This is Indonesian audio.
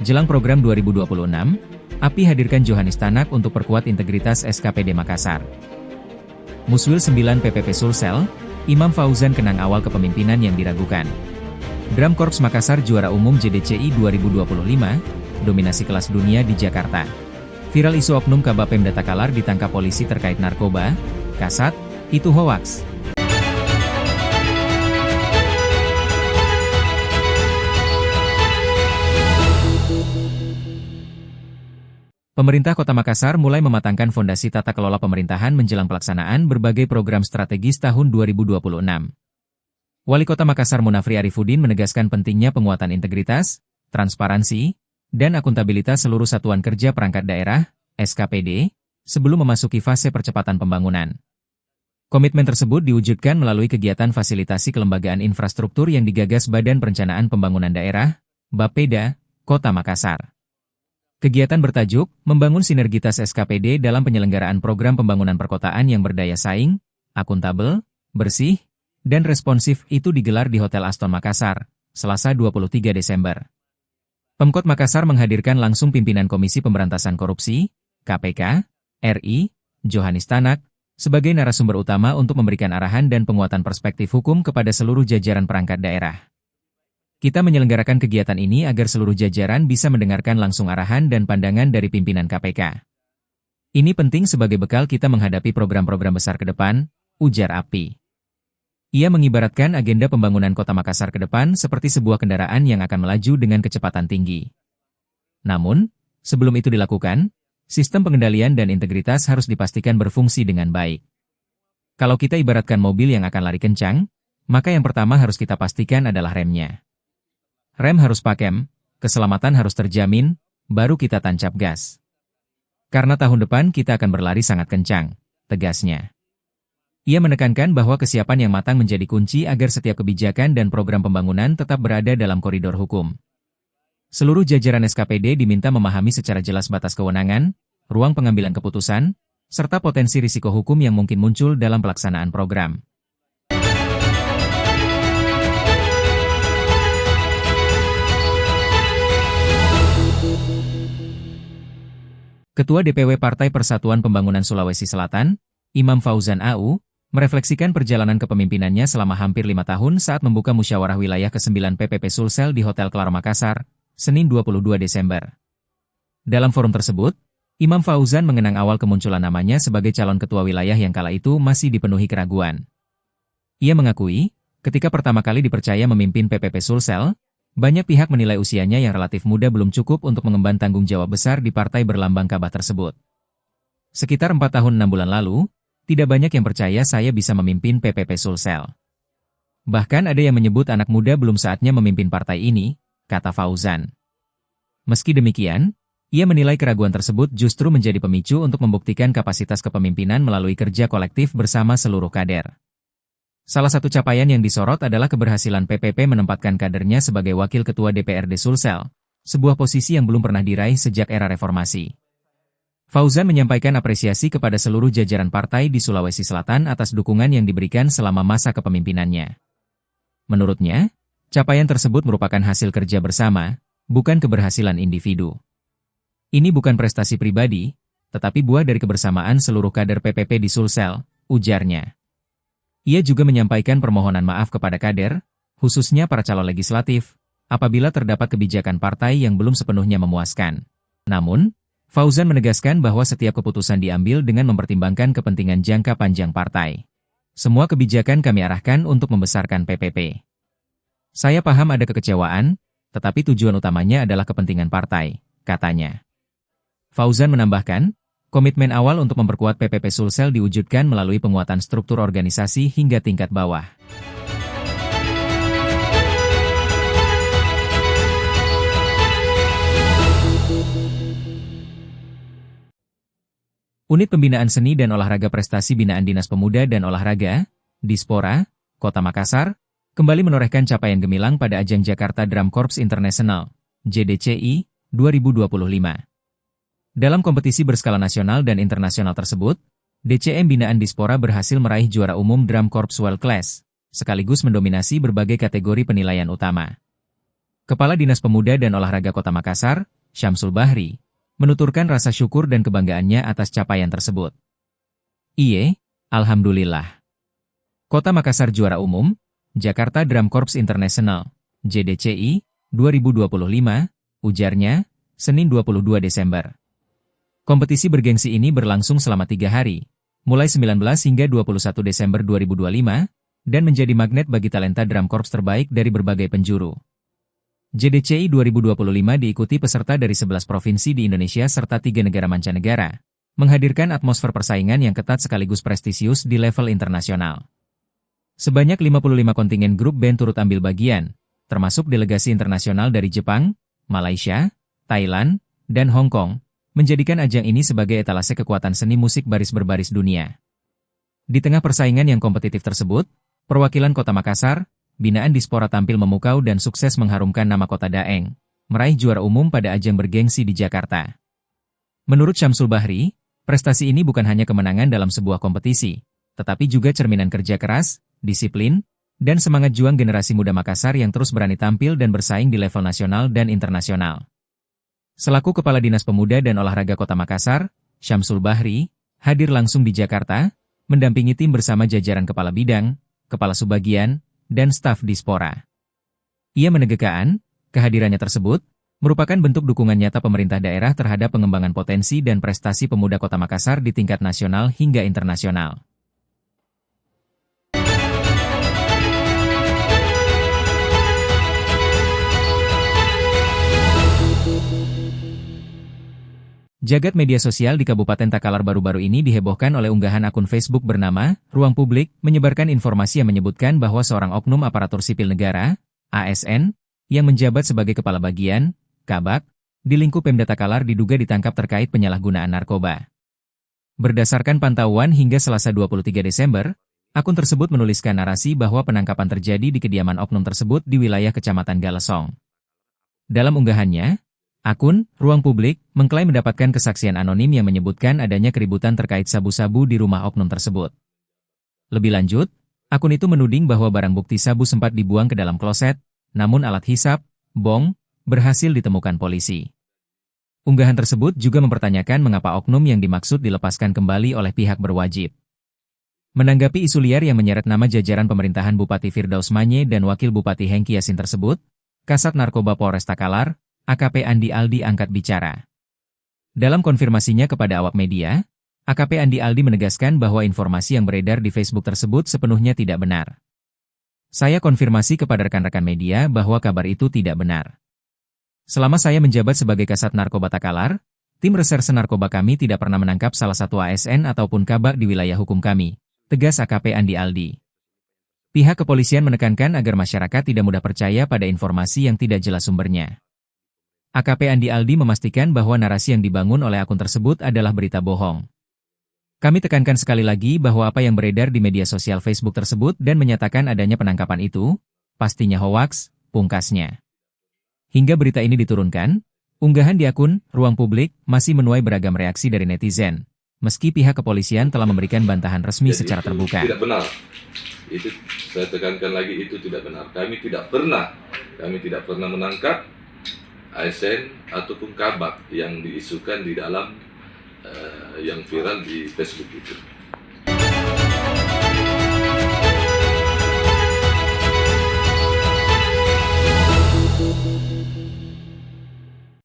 Jelang program 2026, API hadirkan Johanis Tanak untuk perkuat integritas SKPD Makassar. Muswil 9 PPP Sulsel, Imam Fauzan kenang awal kepemimpinan yang diragukan. Drum Corps Makassar juara umum JDCI 2025, dominasi kelas dunia di Jakarta. Viral isu oknum Kabapem Datakalar ditangkap polisi terkait narkoba, kasat, itu hoaks. Pemerintah Kota Makassar mulai mematangkan fondasi tata kelola pemerintahan menjelang pelaksanaan berbagai program strategis tahun 2026. Wali Kota Makassar Munafri Arifudin menegaskan pentingnya penguatan integritas, transparansi, dan akuntabilitas seluruh satuan kerja perangkat daerah, SKPD, sebelum memasuki fase percepatan pembangunan. Komitmen tersebut diwujudkan melalui kegiatan fasilitasi kelembagaan infrastruktur yang digagas Badan Perencanaan Pembangunan Daerah, Bapeda, Kota Makassar. Kegiatan bertajuk, membangun sinergitas SKPD dalam penyelenggaraan program pembangunan perkotaan yang berdaya saing, akuntabel, bersih, dan responsif itu digelar di Hotel Aston Makassar, Selasa 23 Desember. Pemkot Makassar menghadirkan langsung pimpinan Komisi Pemberantasan Korupsi, KPK, RI, Johanis Tanak, sebagai narasumber utama untuk memberikan arahan dan penguatan perspektif hukum kepada seluruh jajaran perangkat daerah. Kita menyelenggarakan kegiatan ini agar seluruh jajaran bisa mendengarkan langsung arahan dan pandangan dari pimpinan KPK. Ini penting sebagai bekal kita menghadapi program-program besar ke depan, ujar API. Ia mengibaratkan agenda pembangunan Kota Makassar ke depan seperti sebuah kendaraan yang akan melaju dengan kecepatan tinggi. Namun, sebelum itu dilakukan, sistem pengendalian dan integritas harus dipastikan berfungsi dengan baik. Kalau kita ibaratkan mobil yang akan lari kencang, maka yang pertama harus kita pastikan adalah remnya. Rem harus pakem, keselamatan harus terjamin, baru kita tancap gas. Karena tahun depan kita akan berlari sangat kencang, tegasnya. Ia menekankan bahwa kesiapan yang matang menjadi kunci agar setiap kebijakan dan program pembangunan tetap berada dalam koridor hukum. Seluruh jajaran SKPD diminta memahami secara jelas batas kewenangan, ruang pengambilan keputusan, serta potensi risiko hukum yang mungkin muncul dalam pelaksanaan program. Ketua DPW Partai Persatuan Pembangunan Sulawesi Selatan, Imam Fauzan AU, merefleksikan perjalanan kepemimpinannya selama hampir 5 tahun saat membuka musyawarah wilayah ke-9 PPP Sulsel di Hotel Claro Makassar, Senin 22 Desember. Dalam forum tersebut, Imam Fauzan mengenang awal kemunculan namanya sebagai calon ketua wilayah yang kala itu masih dipenuhi keraguan. Ia mengakui, ketika pertama kali dipercaya memimpin PPP Sulsel, banyak pihak menilai usianya yang relatif muda belum cukup untuk mengemban tanggung jawab besar di partai berlambang Kabah tersebut. Sekitar 4 tahun 6 bulan lalu, tidak banyak yang percaya saya bisa memimpin PPP Sulsel. Bahkan ada yang menyebut anak muda belum saatnya memimpin partai ini, kata Fauzan. Meski demikian, ia menilai keraguan tersebut justru menjadi pemicu untuk membuktikan kapasitas kepemimpinan melalui kerja kolektif bersama seluruh kader. Salah satu capaian yang disorot adalah keberhasilan PPP menempatkan kadernya sebagai wakil ketua DPRD Sulsel, sebuah posisi yang belum pernah diraih sejak era reformasi. Fauzan menyampaikan apresiasi kepada seluruh jajaran partai di Sulawesi Selatan atas dukungan yang diberikan selama masa kepemimpinannya. Menurutnya, capaian tersebut merupakan hasil kerja bersama, bukan keberhasilan individu. Ini bukan prestasi pribadi, tetapi buah dari kebersamaan seluruh kader PPP di Sulsel, ujarnya. Ia juga menyampaikan permohonan maaf kepada kader, khususnya para calon legislatif, apabila terdapat kebijakan partai yang belum sepenuhnya memuaskan. Namun, Fauzan menegaskan bahwa setiap keputusan diambil dengan mempertimbangkan kepentingan jangka panjang partai. Semua kebijakan kami arahkan untuk membesarkan PPP. Saya paham ada kekecewaan, tetapi tujuan utamanya adalah kepentingan partai, katanya. Fauzan menambahkan, komitmen awal untuk memperkuat PPP Sulsel diwujudkan melalui penguatan struktur organisasi hingga tingkat bawah. Unit Pembinaan Seni dan Olahraga Prestasi Binaan Dinas Pemuda dan Olahraga, Dispora, Kota Makassar, kembali menorehkan capaian gemilang pada ajang Jakarta Drum Corps International, JDCI, 2025. Dalam kompetisi berskala nasional dan internasional tersebut, DCM Binaan Dispora berhasil meraih juara umum Drum Corps World Class, sekaligus mendominasi berbagai kategori penilaian utama. Kepala Dinas Pemuda dan Olahraga Kota Makassar, Syamsul Bahri, menuturkan rasa syukur dan kebanggaannya atas capaian tersebut. Iye, Alhamdulillah. Kota Makassar juara umum, Jakarta Drum Corps International, JDCI, 2025, ujarnya, Senin 22 Desember. Kompetisi bergengsi ini berlangsung selama 3 hari, mulai 19 hingga 21 Desember 2025, dan menjadi magnet bagi talenta drum corps terbaik dari berbagai penjuru. JDCI 2025 diikuti peserta dari 11 provinsi di Indonesia serta 3 negara mancanegara, menghadirkan atmosfer persaingan yang ketat sekaligus prestisius di level internasional. Sebanyak 55 kontingen grup band turut ambil bagian, termasuk delegasi internasional dari Jepang, Malaysia, Thailand, dan Hong Kong, menjadikan ajang ini sebagai etalase kekuatan seni musik baris berbaris dunia. Di tengah persaingan yang kompetitif tersebut, perwakilan Kota Makassar, binaan Dispora tampil memukau dan sukses mengharumkan nama Kota Daeng, meraih juara umum pada ajang bergengsi di Jakarta. Menurut Syamsul Bahri, prestasi ini bukan hanya kemenangan dalam sebuah kompetisi, tetapi juga cerminan kerja keras, disiplin, dan semangat juang generasi muda Makassar yang terus berani tampil dan bersaing di level nasional dan internasional. Selaku Kepala Dinas Pemuda dan Olahraga Kota Makassar, Syamsul Bahri, hadir langsung di Jakarta, mendampingi tim bersama jajaran Kepala Bidang, Kepala Subbagian, dan staf Dispora. Ia menegaskan, kehadirannya tersebut merupakan bentuk dukungan nyata pemerintah daerah terhadap pengembangan potensi dan prestasi pemuda Kota Makassar di tingkat nasional hingga internasional. Jagat media sosial di Kabupaten Takalar baru-baru ini dihebohkan oleh unggahan akun Facebook bernama Ruang Publik, menyebarkan informasi yang menyebutkan bahwa seorang oknum aparatur sipil negara, ASN, yang menjabat sebagai kepala bagian, Kabak, di lingkup Pemda Takalar diduga ditangkap terkait penyalahgunaan narkoba. Berdasarkan pantauan hingga Selasa 23 Desember, akun tersebut menuliskan narasi bahwa penangkapan terjadi di kediaman oknum tersebut di wilayah Kecamatan Galesong. Dalam unggahannya, akun Ruang Publik mengklaim mendapatkan kesaksian anonim yang menyebutkan adanya keributan terkait sabu-sabu di rumah oknum tersebut. Lebih lanjut, akun itu menuding bahwa barang bukti sabu sempat dibuang ke dalam kloset, namun alat hisap, bong, berhasil ditemukan polisi. Unggahan tersebut juga mempertanyakan mengapa oknum yang dimaksud dilepaskan kembali oleh pihak berwajib. Menanggapi isu liar yang menyeret nama jajaran pemerintahan Bupati Firdaus Manye dan Wakil Bupati Hengki Yasin tersebut, Kasat Narkoba Polres Takalar, AKP Andi Aldi angkat bicara. Dalam konfirmasinya kepada awak media, AKP Andi Aldi menegaskan bahwa informasi yang beredar di Facebook tersebut sepenuhnya tidak benar. Saya konfirmasi kepada rekan-rekan media bahwa kabar itu tidak benar. Selama saya menjabat sebagai Kasat Narkoba Takalar, tim reserse narkoba kami tidak pernah menangkap salah satu ASN ataupun kabak di wilayah hukum kami, tegas AKP Andi Aldi. Pihak kepolisian menekankan agar masyarakat tidak mudah percaya pada informasi yang tidak jelas sumbernya. AKP Andi Aldi memastikan bahwa narasi yang dibangun oleh akun tersebut adalah berita bohong. Kami tekankan sekali lagi bahwa apa yang beredar di media sosial Facebook tersebut dan menyatakan adanya penangkapan itu, pastinya hoaks, pungkasnya. Hingga berita ini diturunkan, unggahan di akun Ruang Publik masih menuai beragam reaksi dari netizen, meski pihak kepolisian telah memberikan bantahan resmi secara terbuka. Tidak benar. Itu saya tekankan lagi, itu tidak benar. Kami tidak pernah menangkap ASN ataupun kabak yang diisukan di dalam yang viral di Facebook itu.